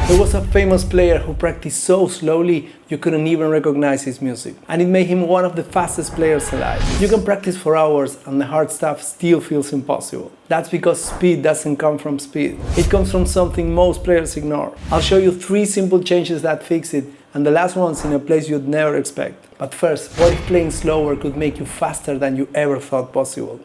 There was a famous player who practiced so slowly you couldn't even recognize his music, and it made him one of the fastest players alive. You can practice for hours and the hard stuff still feels impossible. That's because speed doesn't come from speed. It comes from something most players ignore. I'll show you 3 simple changes that fix it, and the last one's in a place you'd never expect. But first, what if playing slower could make you faster than you ever thought possible?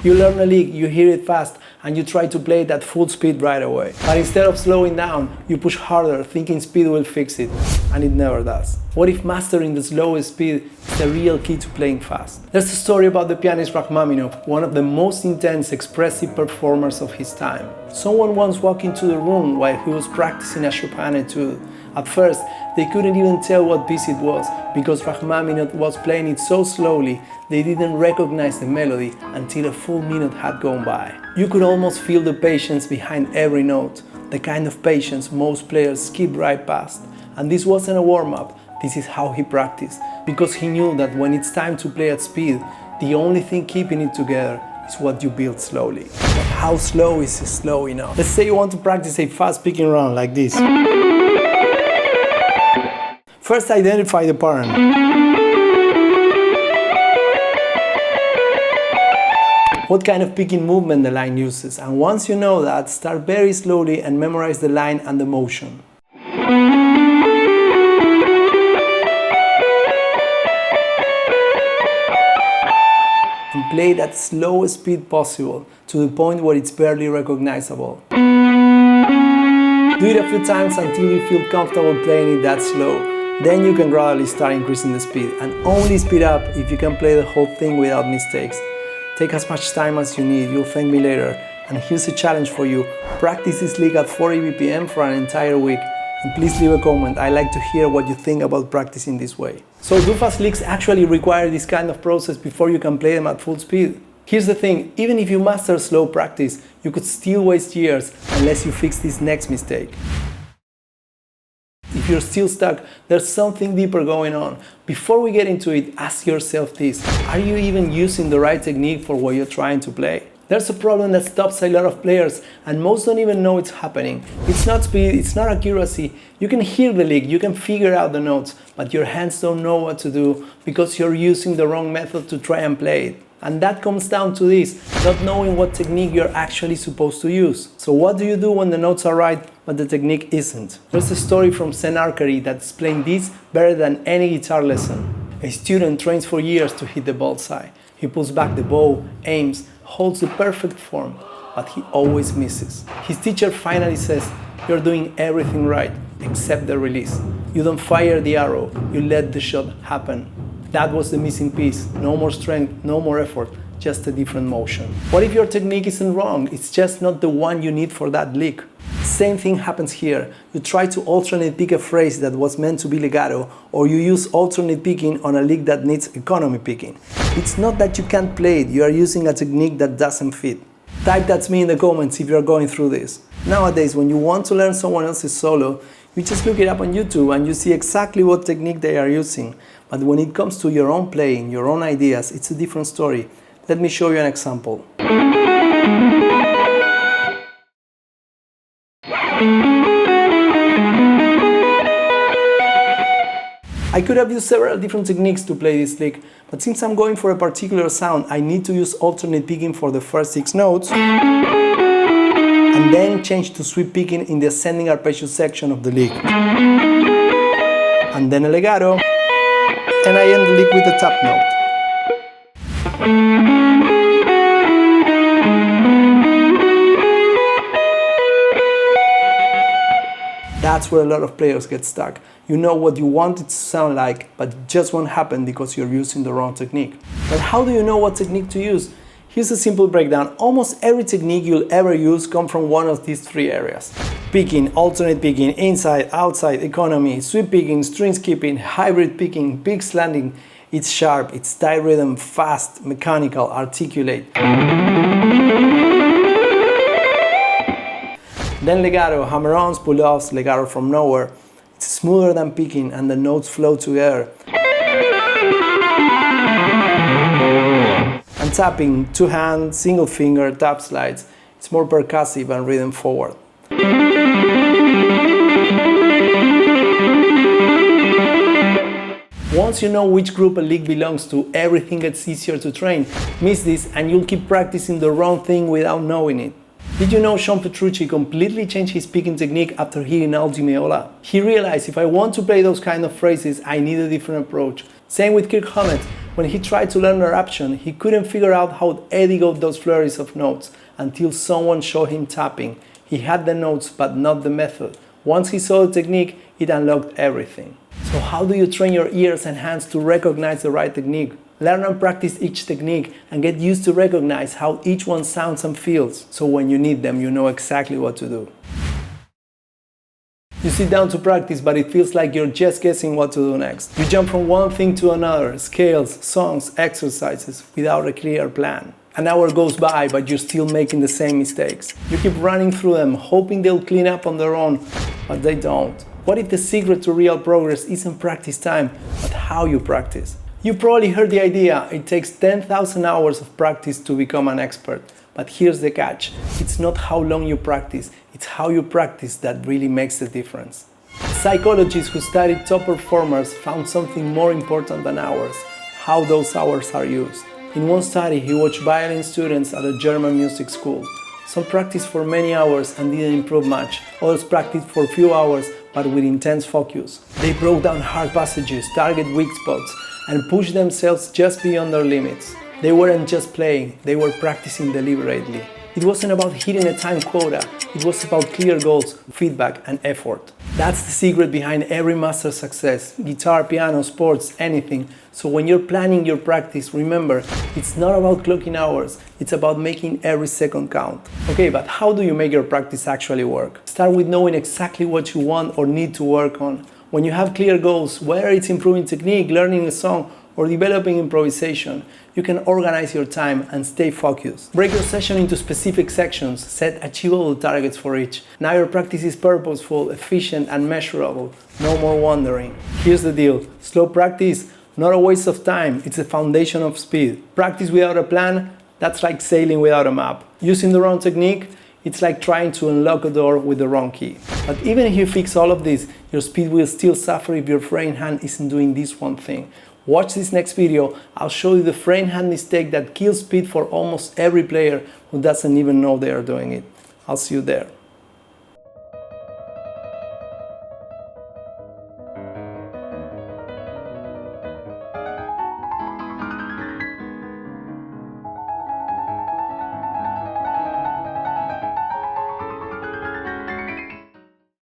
You learn a lick, you hear it fast, and you try to play it at full speed right away. But instead of slowing down, you push harder, thinking speed will fix it, and it never does. What if mastering the slowest speed is the real key to playing fast? There's a story about the pianist Rachmaninoff, one of the most intense, expressive performers of his time. Someone once walked into the room while he was practicing a Chopin etude. At first, they couldn't even tell what piece it was, because Rachmaninoff was playing it so slowly they didn't recognize the melody until a full minute had gone by. You could almost feel the patience behind every note, the kind of patience most players skip right past. And this wasn't a warm-up, this is how he practiced, because he knew that when it's time to play at speed, the only thing keeping it together is what you build slowly. But how slow is slow enough? Let's say you want to practice a fast picking round like this. First, identify the pattern. What kind of picking movement the line uses, and once you know that, start very slowly and memorize the line and the motion. And play it at the slowest speed possible, to the point where it's barely recognizable. Do it a few times until you feel comfortable playing it that slow. Then you can gradually start increasing the speed, and only speed up if you can play the whole thing without mistakes. Take as much time as you need, you'll thank me later. And here's a challenge for you. Practice this lick at 40 BPM for an entire week. And please leave a comment, I like to hear what you think about practicing this way. So do fast licks actually require this kind of process before you can play them at full speed? Here's the thing, even if you master slow practice, you could still waste years unless you fix this next mistake. If you're still stuck, there's something deeper going on. Before we get into it, ask yourself this: are you even using the right technique for what you're trying to play? There's a problem that stops a lot of players, and most don't even know it's happening. It's not speed, it's not accuracy. You can hear the lick, you can figure out the notes, but your hands don't know what to do because you're using the wrong method to try and play it. And that comes down to this, not knowing what technique you're actually supposed to use. So what do you do when the notes are right, but the technique isn't? There's a story from Zen Archery that explains this better than any guitar lesson. A student trains for years to hit the bullseye. He pulls back the bow, aims, holds the perfect form, but he always misses. His teacher finally says, "You're doing everything right, except the release. You don't fire the arrow, you let the shot happen." That was the missing piece. No more strength, no more effort, just a different motion. What if your technique isn't wrong? It's just not the one you need for that lick. Same thing happens here. You try to alternate pick a phrase that was meant to be legato, or you use alternate picking on a lick that needs economy picking. It's not that you can't play it, you are using a technique that doesn't fit. Type "that's me" in the comments if you are going through this. Nowadays, when you want to learn someone else's solo, you just look it up on YouTube and you see exactly what technique they are using. But when it comes to your own playing, your own ideas, it's a different story. Let me show you an example. I could have used several different techniques to play this lick, but since I'm going for a particular sound, I need to use alternate picking for the first 6 notes, and then change to sweep picking in the ascending arpeggio section of the lick. And then a legato, and I end the lick with the top note. That's where a lot of players get stuck. You know what you want it to sound like, but it just won't happen because you're using the wrong technique. But how do you know what technique to use? Here's a simple breakdown. Almost every technique you'll ever use comes from one of these 3 areas. Picking, alternate picking, inside, outside, economy, sweep picking, string skipping, hybrid picking, pick slanting. It's sharp, it's tight rhythm, fast, mechanical, articulate. Then legato, hammer-ons, pull-offs, legato from nowhere. It's smoother than picking and the notes flow together. And tapping, 2-hand, single finger, tap slides. It's more percussive and rhythm forward. Once you know which group a lick belongs to, everything gets easier to train. Miss this and you'll keep practicing the wrong thing without knowing it. Did you know Sean Petrucci completely changed his picking technique after hearing Al Di Meola? He realized if I want to play those kind of phrases, I need a different approach. Same with Kirk Hammett. When he tried to learn eruption, he couldn't figure out how Eddie got those flurries of notes until someone showed him tapping. He had the notes but not the method. Once he saw the technique, it unlocked everything. So how do you train your ears and hands to recognize the right technique? Learn and practice each technique and get used to recognize how each one sounds and feels, so when you need them, you know exactly what to do. You sit down to practice, but it feels like you're just guessing what to do next. You jump from one thing to another, scales, songs, exercises, without a clear plan. An hour goes by, but you're still making the same mistakes. You keep running through them, hoping they'll clean up on their own, but they don't. What if the secret to real progress isn't practice time, but how you practice? You probably heard the idea, it takes 10,000 hours of practice to become an expert. But here's the catch, it's not how long you practice, it's how you practice that really makes the difference. Psychologists who studied top performers found something more important than hours, how those hours are used. In one study, he watched violin students at a German music school. Some practiced for many hours and didn't improve much. Others practiced for a few hours but with intense focus. They broke down hard passages, target weak spots, and pushed themselves just beyond their limits. They weren't just playing, they were practicing deliberately. It wasn't about hitting a time quota, it was about clear goals, feedback, and effort. That's the secret behind every master's success, guitar, piano, sports, anything. So when you're planning your practice, remember, it's not about clocking hours, it's about making every second count. Okay, but how do you make your practice actually work? Start with knowing exactly what you want or need to work on. When you have clear goals, whether it's improving technique, learning a song, or developing improvisation, you can organize your time and stay focused. Break your session into specific sections, set achievable targets for each. Now your practice is purposeful, efficient, and measurable. No more wandering. Here's the deal, slow practice, not a waste of time, it's the foundation of speed. Practice without a plan, that's like sailing without a map. Using the wrong technique, it's like trying to unlock a door with the wrong key. But even if you fix all of this, your speed will still suffer if your frame hand isn't doing this one thing. Watch this next video, I'll show you the frame hand mistake that kills speed for almost every player who doesn't even know they are doing it. I'll see you there.